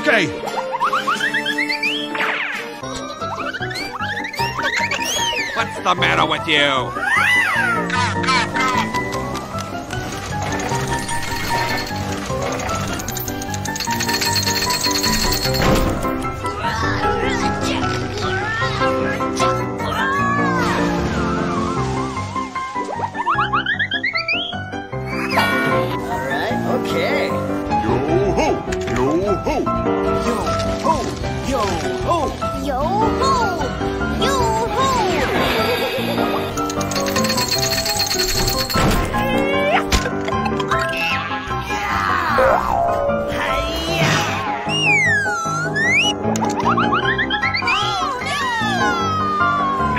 Okay. What's the matter with you? Okay. Yo-ho! Yo-ho! Yo-ho! Yo-ho! Yo-ho! Yo-ho!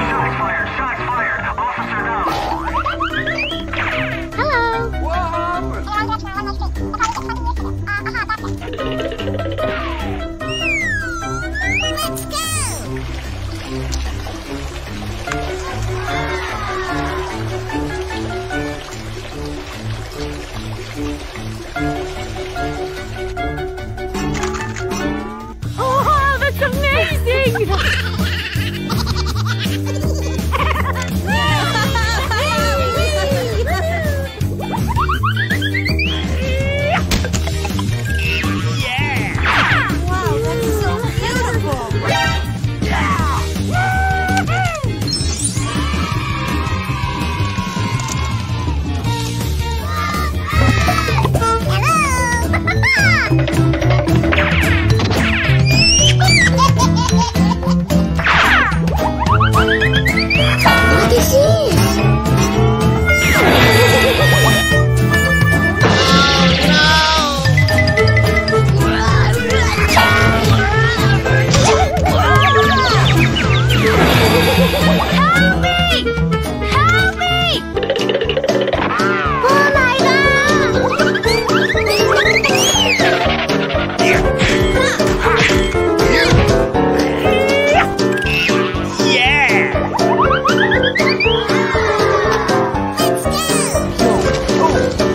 Shots fired! Shots fired! Officer down! Hello. What happened? Let's go. Oh, that's amazing! Wow, that's so beautiful. What is this? Help me! Help me! Oh my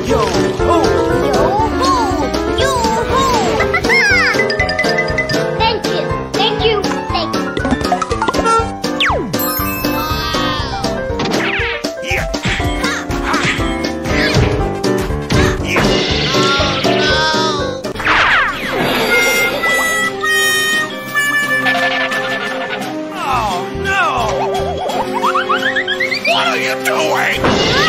Yo-ho! Yo-ho! Yo-ho! Thank you. Thank you. Thank you. Oh no! What are you doing?